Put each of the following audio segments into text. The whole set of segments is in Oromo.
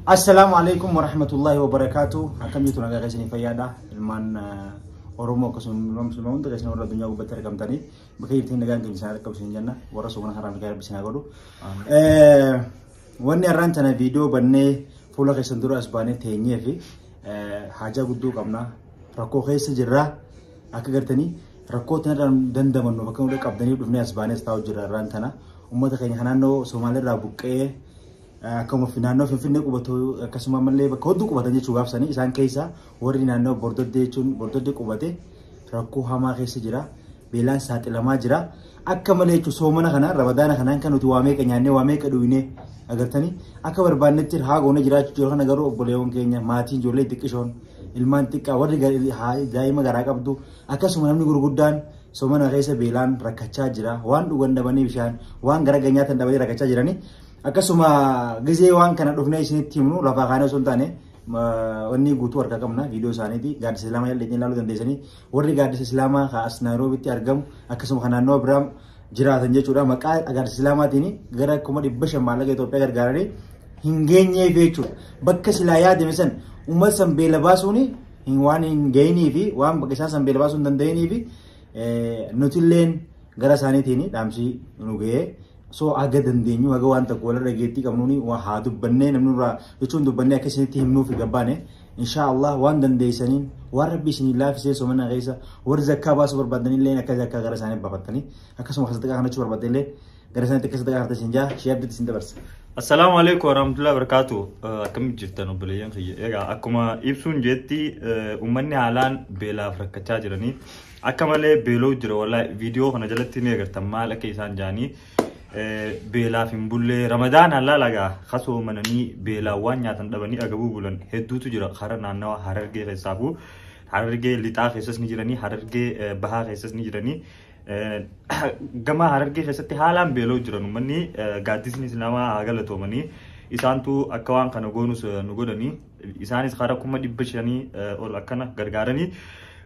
Assalamualaikum warahmatullahi wabarakatuh. Akam itu naga kasih fayyada ilman Oromo kasum untuk kasih orang dunia ubat rekam tadi. Bakal itu naga yang bisa rekam sini jana. Waras orang haram kaya bisa nagodo. Wanni rancana video banne fulla kasih dulu asbane tenye fi haja gudu kamna rakko kasih jerah. Aku gertani rakko tenan dandaman no bakal udah kapdani dunia asbane tahu jerah rancana. Umat kayaknya hanano Somalia rabuke. Kamu finano finne ko bato kasuma malle ba kodu ko batanje chugaf sani isan kaisa wori nano bordo de ko bate rakko hama kaisa jira belan sati lama jira akka male chu somana kana ramadana kana kan utu wame kanyane wame kaduine agartani akka barbanne tir ha gone jira chu kana garo bolewon kenya mati jole dikishon ilman tikka wori ha daima gara qabdu akka sumanamni gurguddan somana kaisa belan rakacha jira wan duganda bani bishan wan gara ganyatan dabari rakacha jirani Akkasuma gize waan kana dhufnee isinitti himnu lafa kana osoo hin taane wanni guutuu harka qabna viidiyoo isaaniiti gaaddisa islaamaa illee ilaaluu dandeessanii warri gaaddisa islaamaa kaas Naayiroobitti argamu akkasuma kan naannoo biraam jiraatan jechuudha maqaa gaaddisa islaamaatiin gara 500 maallaqa Itoophiyaa gargaaranii hin geenyeef jechuudha bakka silaa yaadame san uummata san beela baasuun waan hin geenyee fi waan bakka isaan san beela baasuu hin danda'inii fi nutilleen gara isaaniitiin dhaamsii nu ga'ee So aga dandeenyu aga wanta kola rageetti qabnuuni waa haa dubbanne namnurraa jechuun dubbanne akkasitti himnuuf gabbaane inshallah waan dandeessaniin waan rabbi isinii laafisee somana keessa warri zakkaa baasuu barbaadanillee akka zakkaa gara isaanii baafatanii akkasuma kasata kanachuu barbaadanillee gara isaaniitti akkasata kana harta sinjaa shiyaabditti sin dabarsa. Assalamu alaikum warahmatullahi wabarakatuh. Akkam jirtan obboleeyyan kiyya. Egaa akkuma ibsuun jetti uummanni haalaan beelaaf rakkachaa jiranii akka malee beeloo jira wallahi viidiyoo kana jalatti ni agartan maal akka isaan jaanii beelaaf hin bulle Ramadaan laga khasoo mananii beelaawwan nyaatan dhabanii agabuu bulan hedduutu jira khara naannawa Harargee keessaafu Harargee lixaa keessas ni jiranii Harargee bahaa keessas ni jiranii gama Harargee keessatti haalaan beeloo jiran uummanni gaaddisni islaamaa haa galatoomanii isaantu akka waan kana goonus nu godhanii isaanis khara 500 ol akkana gargaaranii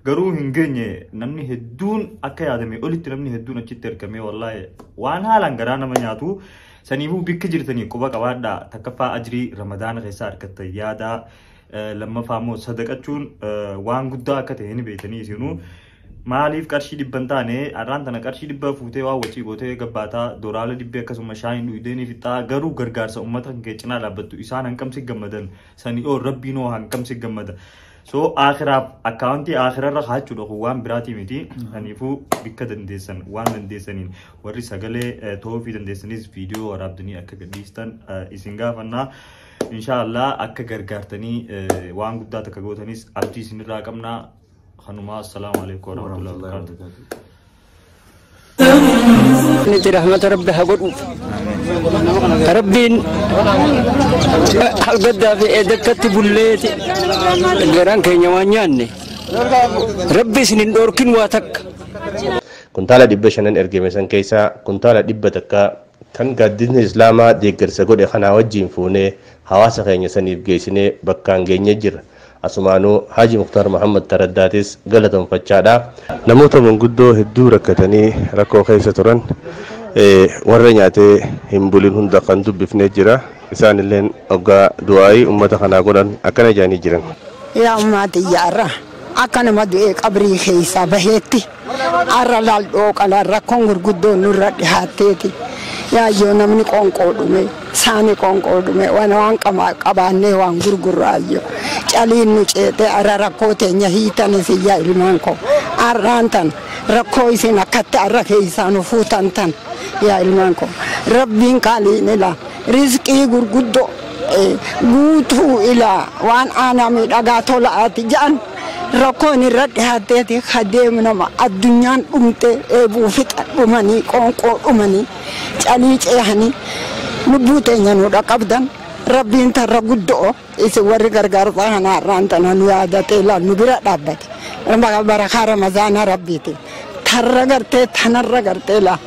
garuu hin geenye namni hedduun akka yaadame olitti namni hedduun achitti ergamee wallahi waan haalaan garaa nama nyaatu saniifuu bikka jirtanii quba qabaadha takkaffaa ajrii Ramadaana keessa argatta yaada lammaffaa immoo sadaqachuun waan guddaa akka ta'e ni beekanii isinuu maaliif qarshii 100 taane arraan tana qarshii 100 fuutee waa wacii gootee gabbaataa doolaara 100 akkasuma shaayin dhuydeenii fixaa garuu gargaarsa uummata kee cinaa dhaabbattu isaan hanqamsi gammadan sanii oo rabbiinoo hanqamsi gammada. So akhiraf accounti akhirarra hachu do waan birati miti anifu bikka dandeessan waan dandeessanin warri sagalee toofi dandeessanis video waraabdanii akka gadhiistan isin gaafanna inshallah akka gargaartanii waan guddaa takka gootanis abdii isinirraa qabna kanuma assalamu alaykum warahmatullahi wabarakatuh. نجي رحمة ربي هقول ربين هالقدا في إيدك كتب الليل الجيران كينيوانياني ربي سنين دوركين واتك كنت على دبة شنن إرجع مثلا كيسا كنت على دبة تكا كان قدين الإسلام ديكر سقول إخنا وجين فونه حواسة خيني سنيب جيسني بكان جيني جر Asumanu Haji Mukhtar Muhammad Taraddatis galatan faccaadha namoota manguddoo hedduu rakkatanii rakkoo keessa turan warra nyaatee hin bulin hunda kan dubbifnee jira isaan illeen ogaa du'aa'ii ummata kanaa godhan akkana jaanii jiran yaa ummati yaara akkana madu'ee qabrii keessa baheetti arra laaldhoo qala rakkoon gurguddoo nurra dhihaatteeti yaa yoo namni qoonqoo dhume saani qoonqoo dhume waan qabaannee waan gurgurraayyoo caliin nu ceete arra rakkoo teenya hiitanis yaa ilmaan koo arraan tan rakkoo isin akkatti arra keessaa nu fuutan tan yaa ilmaan koo rabbiin kaaliin ilaa rizqii gurguddoo guutuu ilaa waan aanaa miidhagaa tola'aati jedhan rakkoon irra dhihaatteeti kadeemu nama addunyaan dhumte eebuu fixa dhumanii qoonqoo dhumanii calii ceehanii lubbuu teenya nu dhaqabdan rabbiin tarra guddoo isin warri gargaarsaa kana har'aan tana nu yaadatee ilaal nu bira dhaabbate barakaa Ramadaana rabbiiti tarra gartee tanarra gartee ilaal.